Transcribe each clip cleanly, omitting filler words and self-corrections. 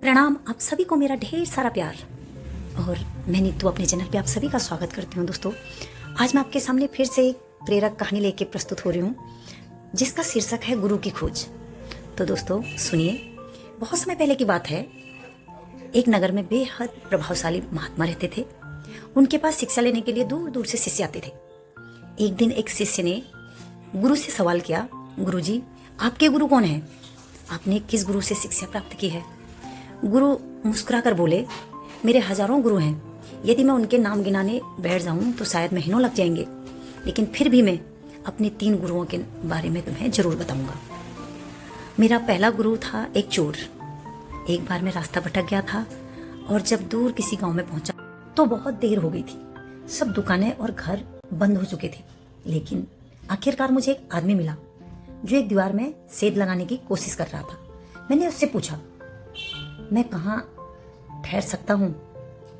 प्रणाम आप सभी को, मेरा ढेर सारा प्यार। और मैं नीतू अपने चैनल पे आप सभी का स्वागत करती हूँ। दोस्तों, आज मैं आपके सामने फिर से एक प्रेरक कहानी लेके प्रस्तुत हो रही हूँ, जिसका शीर्षक है गुरु की खोज। तो दोस्तों सुनिए। बहुत समय पहले की बात है। एक नगर में बेहद प्रभावशाली महात्मा रहते थे। उनके पास शिक्षा लेने के लिए दूर दूर से शिष्य आते थे। एक दिन एक शिष्य ने गुरु से सवाल किया, गुरुजी, आपके गुरु कौन है? आपने किस गुरु से शिक्षा प्राप्त की है? गुरु मुस्कुराकर बोले, मेरे हजारों गुरु हैं। यदि मैं उनके नाम गिनाने बैठ जाऊं तो शायद महीनों लग जाएंगे, लेकिन फिर भी मैं अपने 3 गुरुओं के बारे में तुम्हें जरूर बताऊंगा। मेरा पहला गुरु था एक चोर। एक बार मैं रास्ता भटक गया था और जब दूर किसी गांव में पहुंचा तो बहुत देर हो गई थी। सब दुकानें और घर बंद हो चुके थे, लेकिन आखिरकार मुझे एक आदमी मिला जो एक दीवार में सेध लगाने की कोशिश कर रहा था। मैंने उससे पूछा, मैं कहाँ ठहर सकता हूँ?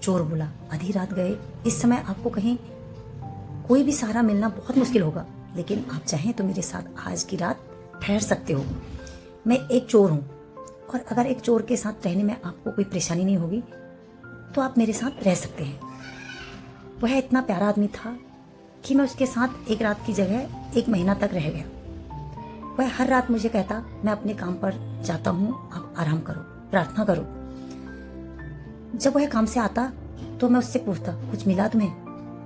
चोर बोला, आधी रात गए, इस समय आपको कहीं कोई भी सहारा मिलना बहुत मुश्किल होगा, लेकिन आप चाहें तो मेरे साथ आज की रात ठहर सकते हो। मैं एक चोर हूँ और अगर एक चोर के साथ रहने में आपको कोई परेशानी नहीं होगी तो आप मेरे साथ रह सकते हैं। वह इतना प्यारा आदमी था कि मैं उसके साथ एक रात की जगह 1 महीना तक रह गया। वह हर रात मुझे कहता, मैं अपने काम पर जाता हूँ, आप आराम करो, प्रार्थना करो। जब वह काम से आता तो मैं उससे पूछता, कुछ मिला तुम्हें?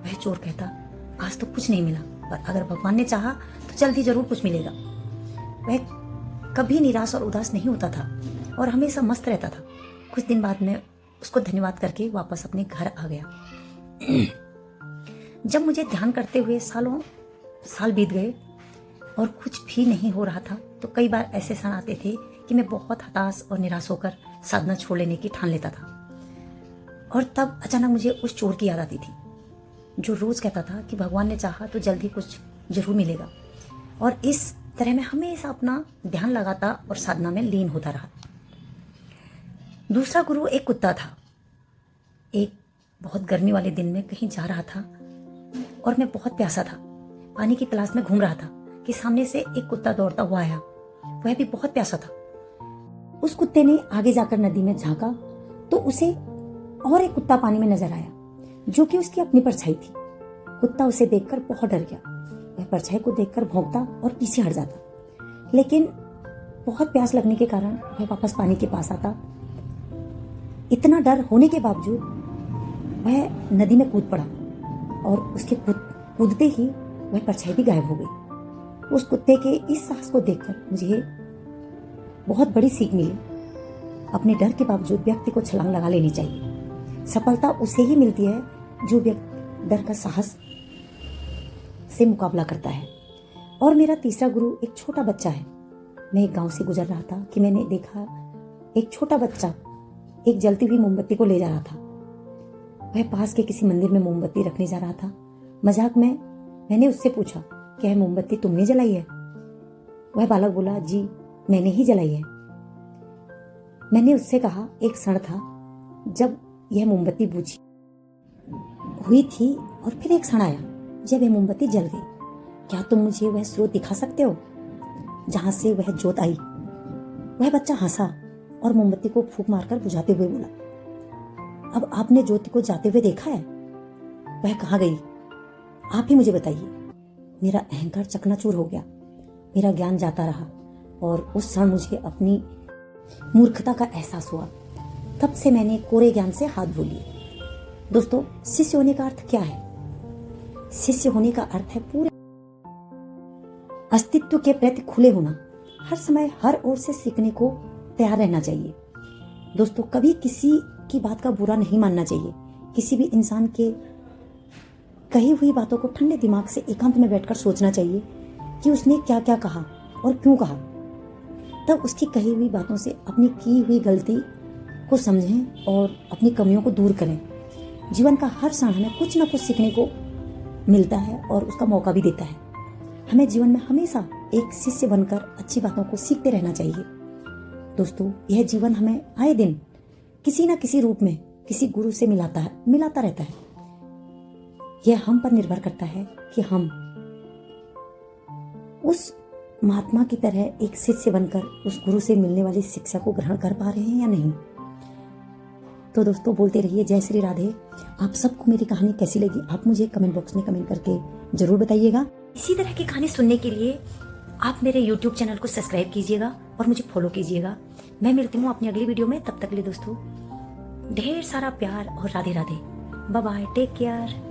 वह चोर कहता, आज तो कुछ नहीं मिला, पर अगर भगवान ने चाहा तो जल्दी जरूर कुछ मिलेगा। वह कभी निराश और उदास नहीं होता था और हमेशा मस्त रहता था। कुछ दिन बाद मैं उसको धन्यवाद करके वापस अपने घर आ गया। जब मुझे ध्यान करते हुए साल बीत गए और कुछ भी नहीं हो रहा था तो कई बार ऐसे क्षण आते थे कि मैं बहुत हताश और निराश होकर साधना छोड़ लेने की ठान लेता था। और तब अचानक मुझे उस चोर की याद आती थी जो रोज कहता था कि भगवान ने चाहा तो जल्दी कुछ जरूर मिलेगा। और इस तरह मैं हमेशा अपना ध्यान लगाता और साधना में लीन होता रहा। दूसरा गुरु एक कुत्ता था। एक बहुत गर्मी वाले दिन में कहीं जा रहा था और मैं बहुत प्यासा था। पानी की तलाश में घूम रहा था कि सामने से एक कुत्ता दौड़ता हुआ आया। वह भी बहुत प्यासा था। उस कुत्ते ने आगे जाकर नदी में झांका तो उसे और एक कुत्ता पानी में नजर आया जो कि उसकी अपनी परछाई थी। कुत्ता उसे देखकर बहुत डर गया। वह परछाई को देखकर भौंकता और पीछे हट जाता, लेकिन बहुत प्यास लगने के कारण वह वापस पानी के पास आता। इतना डर होने के बावजूद वह नदी में कूद पड़ा और उसके कूदते ही वह परछाई भी गायब हो गई। उस कुत्ते के इस साहस को देखकर मुझे बहुत बड़ी सीख मिली। अपने डर के बावजूद व्यक्ति को छलांग लगा लेनी चाहिए। सफलता उसे ही मिलती है जो व्यक्ति डर का साहस से मुकाबला करता है। और मेरा तीसरा गुरु एक छोटा बच्चा है। मैं एक गांव से गुजर रहा था कि मैंने देखा एक छोटा बच्चा एक जलती हुई मोमबत्ती को ले जा रहा था। वह पास के किसी मंदिर में मोमबत्ती रखने जा रहा था। मजाक में मैंने उससे पूछा, क्या यह मोमबत्ती तुमने जलाई है? वह बालक बोला, जी मैंने ही जलाई है। मैंने उससे कहा, एक क्षण था जब यह मोमबत्ती बुझी हुई थी और फिर एक क्षण आया जब यह मोमबत्ती जल गई। क्या तुम मुझे वह स्रोत दिखा सकते हो जहां से वह जोत आई? वह बच्चा हंसा और मोमबत्ती को फूंक मारकर बुझाते हुए बोला, अब आपने ज्योति को जाते हुए देखा है? वह कहाँ गई? आप ही मुझे बताइए। मेरा अहंकार चकनाचूर हो गया। मेरा ज्ञान जाता रहा और उस क्षण मुझे अपनी मूर्खता का एहसास हुआ। तब से मैंने कोरे ज्ञान से हाथ धो लिए। दोस्तों, शिष्य होने का अर्थ क्या है? शिष्य होने का अर्थ है पूरे अस्तित्व के प्रति खुले होना। हर समय हर ओर से सीखने को तैयार रहना चाहिए। दोस्तों, कभी किसी की बात का बुरा नहीं मानना चाहिए। किसी भी इंसान के कही हुई बातों को ठंडे दिमाग से एकांत में बैठकर सोचना चाहिए कि उसने क्या क्या कहा और क्यों कहा। तब उसकी कही हुई बातों से अपनी की हुई गलती को समझें और अपनी कमियों को दूर करें। जीवन का हर क्षण हमें कुछ ना कुछ सीखने को मिलता है और उसका मौका भी देता है। हमें जीवन में हमेशा एक शिष्य बनकर अच्छी बातों को सीखते रहना चाहिए। दोस्तों, यह जीवन हमें आए दिन किसी न किसी रूप में किसी गुरु से मिलाता रहता है। यह हम पर निर्भर करता है कि हम उस महात्मा की तरह एक शिष्य बनकर उस गुरु से मिलने वाली शिक्षा को ग्रहण कर पा रहे हैं या नहीं। तो दोस्तों बोलते रहिए जय श्री राधे। आप सबको मेरी कहानी कैसी लगी आप मुझे कमेंट बॉक्स में कमेंट करके जरूर बताइएगा। इसी तरह की कहानी सुनने के लिए आप मेरे YouTube चैनल को सब्सक्राइब कीजिएगा और मुझे फॉलो कीजिएगा। मैं मिलती हूँ अपनी अगली वीडियो में, तब तक के लिए दोस्तों ढेर सारा प्यार और Radhe Radhe. Bye bye, take care.